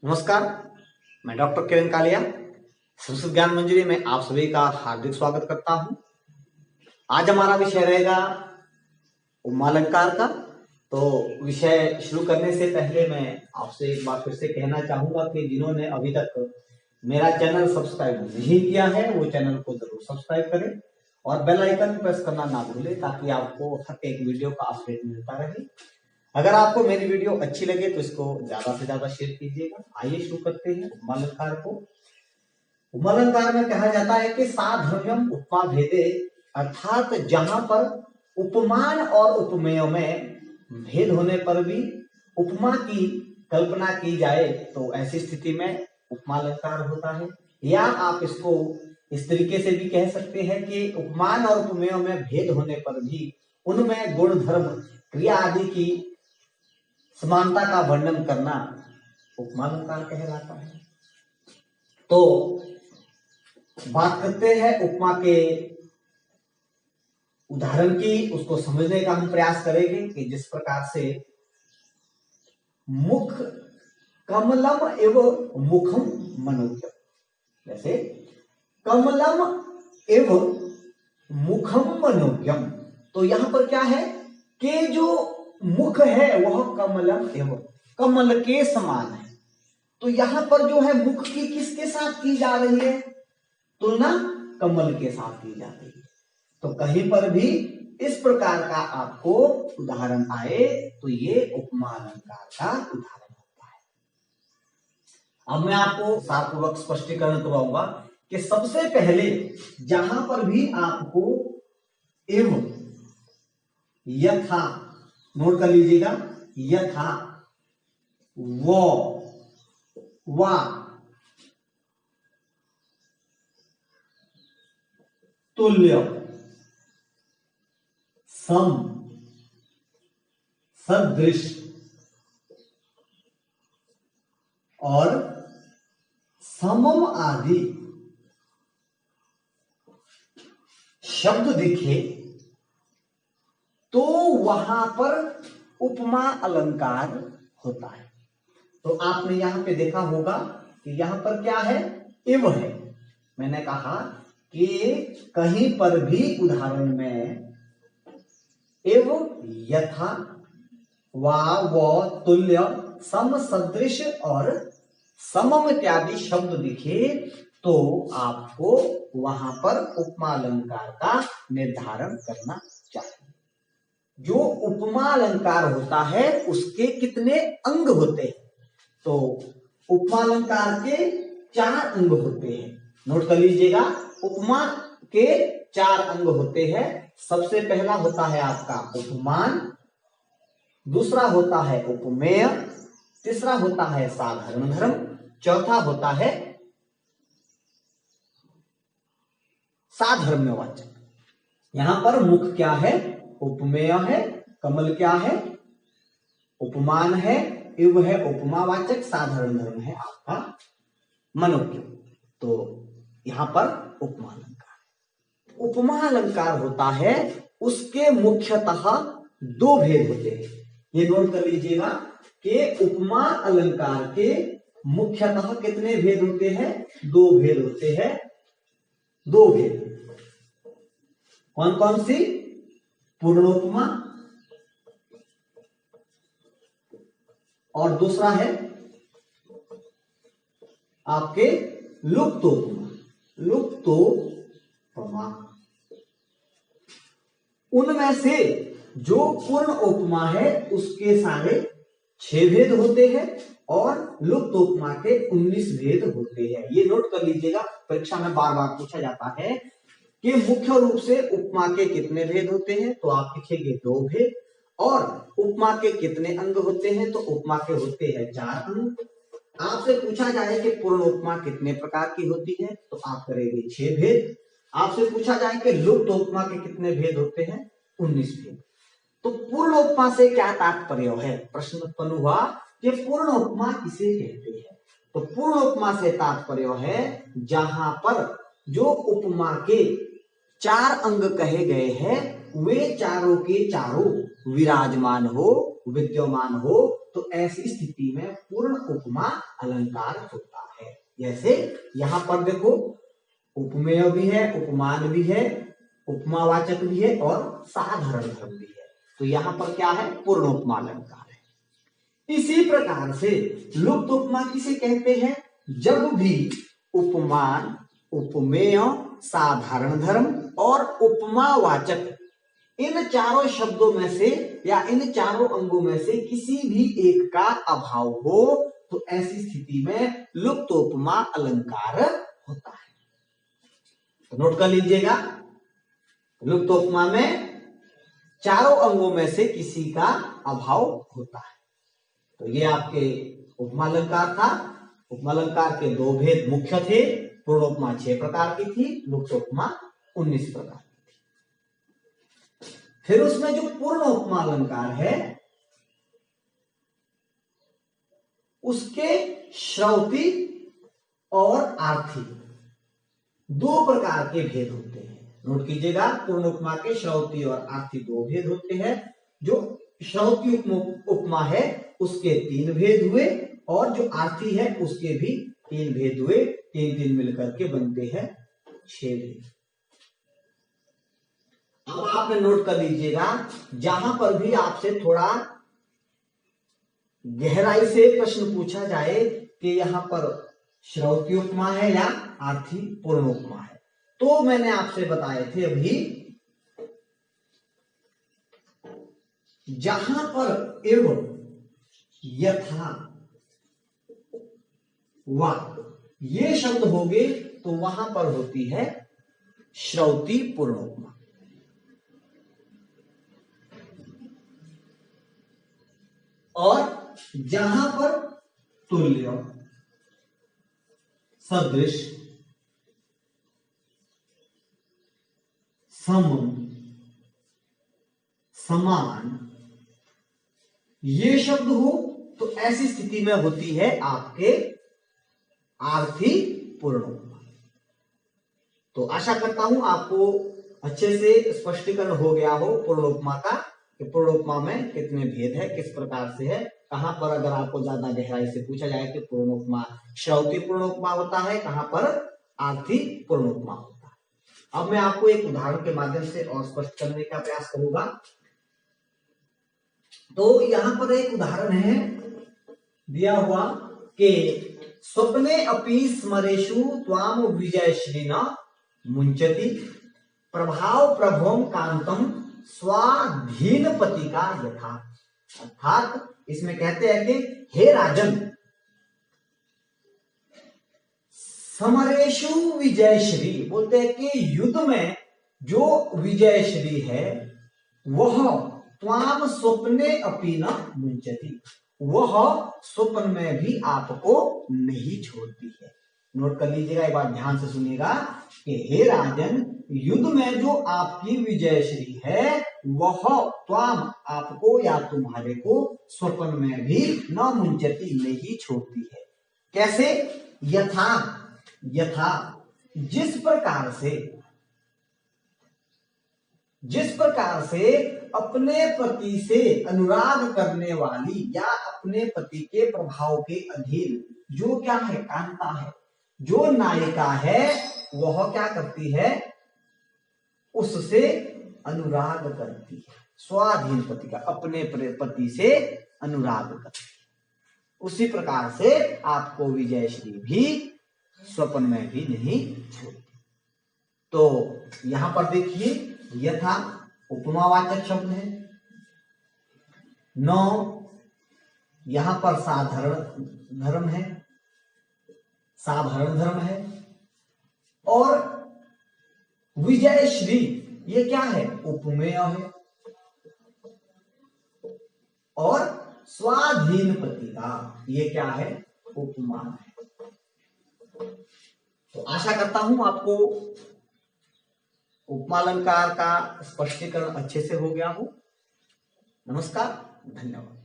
नमस्कार, मैं डॉक्टर किरण कालिया संस्कृत ज्ञान मंजरी में आप सभी का हार्दिक स्वागत करता हूं। आज हमारा विषय रहेगा उपमालंकार का। तो विषय शुरू करने से पहले मैं आपसे एक बार फिर से कहना चाहूंगा कि जिन्होंने अभी तक मेरा चैनल सब्सक्राइब नहीं किया है वो चैनल को जरूर सब्सक्राइब करें और बेल आइकन प्रेस करना ना भूलें ताकि आपको हर एक वीडियो का अपडेट मिलता रहे। अगर आपको मेरी वीडियो अच्छी लगे तो इसको ज्यादा से ज्यादा शेयर कीजिएगा। आइए शुरू करते हैं उपमालंकार को। उपमालंकार में कहा जाता है कि साधर्म्यम उपमा भेदे, अर्थात जहां पर उपमान और उपमेय में भेद होने पर भी उपमा की कल्पना की जाए तो ऐसी स्थिति में उपमालंकार होता है। या आप इसको इस तरीके से भी कह सकते हैं कि उपमान और उपमेय में भेद होने पर भी उनमें गुण धर्म क्रिया आदि की समानता का वर्णन करना उपमालंकार कहलाता है। तो बात करते हैं उपमा के उदाहरण की, उसको समझने का हम प्रयास करेंगे कि जिस प्रकार से मुख कमलम एवं मुखम मनोज्ञम, जैसे कमलम एवं मुखम मनोज्ञम, तो यहां पर क्या है कि जो मुख है वह कमलम एवं कमल के समान है। तो यहां पर जो है मुख की किसके साथ की जा रही है? तुलना कमल के साथ की जा रही है। तो कहीं पर भी इस प्रकार का आपको उदाहरण आए तो ये उपमालंकार का उदाहरण होता है। अब मैं आपको सारपूर्वक स्पष्टीकरण करवाऊंगा कि सबसे पहले जहां पर भी आपको एवं यथा, नोट कर लीजिएगा, यथा वो वा तुल्य सम सदृश और समम आदि शब्द दिखे तो वहां पर उपमा अलंकार होता है। तो आपने यहां पे देखा होगा कि यहां पर क्या है? इव है। मैंने कहा कि कहीं पर भी उदाहरण में इव, यथा, वा, वो, तुल्य, सम, सदृश और समम इत्यादि शब्द दिखे तो आपको वहां पर उपमा अलंकार का निर्धारण करना चाहिए। जो उपमा अलंकार होता है उसके कितने अंग होते हैं? तो उपमा अलंकार के 4 अंग होते हैं। नोट कर लीजिएगा, उपमा के 4 अंग होते हैं। सबसे पहला होता है आपका उपमान, दूसरा होता है उपमेय, तीसरा होता है साधारण धर्म, चौथा होता है साधर्म्यवाचक। यहां पर मुख क्या है? उपमेय है, कमल क्या है? उपमान है, इव है उपमावाचक, साधारण धर्म है आपका मनोज्ञ। तो यहां पर उपमा अलंकार, उपमा अलंकार होता है उसके मुख्यतः 2 भेद होते हैं। ये नोट कर लीजिएगा कि उपमा अलंकार के मुख्यतः कितने भेद होते हैं? 2 भेद होते हैं। 2 भेद कौन कौन सी? पूर्णोपमा और दूसरा है आपके लुप्तोपमा। लुप्तोपमा उनमें से जो पूर्ण उपमा है उसके सारे 6 भेद होते हैं और लुप्तोपमा के 19 भेद होते हैं। ये नोट कर लीजिएगा, परीक्षा में बार बार पूछा जाता है कि मुख्य रूप से उपमा के कितने भेद होते हैं? तो आप लिखेंगे 2 भेद। और उपमा के कितने अंग होते हैं? तो उपमा के होते हैं 4 अंग। आपसे पूछा जाए कि पूर्ण उपमा कितने प्रकार की होती है? तो आप करेंगे 6 भेद। आपसे पूछा जाए कि लुप्त उपमा के कितने भेद होते हैं? 19 भेद। तो पूर्ण उपमा से क्या तात्पर्य है? प्रश्न उत्पन्न हुआ कि पूर्ण उपमा किसे कहते हैं? तो पूर्ण उपमा से तात्पर्य है जहां पर जो उपमा के 4 अंग कहे गए हैं वे चारों के चारों विराजमान हो, विद्यमान हो तो ऐसी स्थिति में पूर्ण उपमा अलंकार होता है। जैसे यहां पर देखो उपमेय भी है, उपमान भी है, उपमावाचक भी है और साधारण धर्म भी है। तो यहां पर क्या है? पूर्ण उपमा अलंकार है। इसी प्रकार से लुप्त उपमा किसे कहते हैं? जब भी उपमान, उपमेय, साधारण धर्म और उपमावाचक इन चारों शब्दों में से या इन चारों अंगों में से किसी भी एक का अभाव हो तो ऐसी स्थिति में लुप्त उपमा अलंकार होता है। तो नोट कर लीजिएगा, लुप्त उपमा में चारों अंगों में से किसी का अभाव होता है। तो ये आपके उपमा अलंकार था। उपमा अलंकार के दो भेद मुख्य थे। पूर्ण उपमा 6 प्रकार की थी, लुप्त उपमा 19 प्रकार की थी। फिर उसमें जो पूर्ण उपमा अलंकार है उसके श्रौती और आर्थी 2 प्रकार के भेद होते हैं। नोट कीजिएगा, पूर्ण उपमा के श्रौती और आर्थी 2 भेद होते हैं। जो श्रौती उपमा है उसके 3 भेद हुए और जो आर्थी है उसके भी 3 भेद हुए। 3 मिलकर के बनते हैं 6 भेद। अब आपने नोट कर लीजिएगा, जहां पर भी आपसे थोड़ा गहराई से प्रश्न पूछा जाए कि यहां पर श्रौती उपमा है या आर्थी पूर्ण उपमा है, तो मैंने आपसे बताए थे अभी, जहां पर एवं, यथा, वा ये शब्द होंगे तो वहां पर होती है श्रौती पूर्ण उपमा। और जहां पर तुल्य, सदृश, सम, समान ये शब्द हो तो ऐसी स्थिति में होती है आपके आर्थी पूर्ण उपमा। तो आशा करता हूं आपको अच्छे से स्पष्टीकरण हो गया हो पूर्ण उपमा का, कि पूर्ण उपमा में कितने भेद है, किस प्रकार से है, कहां पर अगर आपको ज्यादा गहराई से पूछा जाए कि पूर्ण उपमा श्रौती पूर्ण उपमा होता है, कहां पर आर्थी पूर्ण उपमा होता है। अब मैं आपको एक उदाहरण के माध्यम से और स्पष्ट करने का प्रयास करूंगा। तो यहां पर एक उदाहरण है दिया हुआ कि स्वप्ने अपि स्मरेषु त्वाम विजयश्रीना मुंचति प्रभाव प्रभोम कांतम स्वाधीनपति का यथा। अर्थात इसमें कहते हैं कि हे राजन, समरेशु विजयश्री, बोलते हैं कि युद्ध में जो विजयश्री है वह त्वाम स्वप्ने अपि न मुंचति, वह स्वप्न में भी आपको नहीं छोड़ती है। नोट कर लीजिएगा, एक बार ध्यान से सुनिएगा कि हे राजन, युद्ध में जो आपकी विजयश्री है वह त्वाम आपको या तुम्हारे को स्वप्न में भी न मुंचती, नहीं छोड़ती है। कैसे? यथा, यथा जिस प्रकार से अपने पति से अनुराग करने वाली या अपने पति के प्रभाव के अधीन जो क्या है, कांता है, जो नायिका है, वह क्या करती है, उससे अनुराग करती है। स्वाधीन पति का, अपने पति से अनुराग करती है। उसी प्रकार से आपको विजयश्री भी स्वप्न में भी नहीं छोड़ती। तो यहां पर देखिए, यथा उपमावाचक शब्द है, नौ यहां पर साधारण धर्म है, साधारण धर्म है, और विजयश्री ये क्या है, उपमेय है, और स्वाधीन पति का ये क्या है, उपमान है। तो आशा करता हूं आपको उपमा अलंकार का स्पष्टीकरण अच्छे से हो गया हो। नमस्कार, धन्यवाद।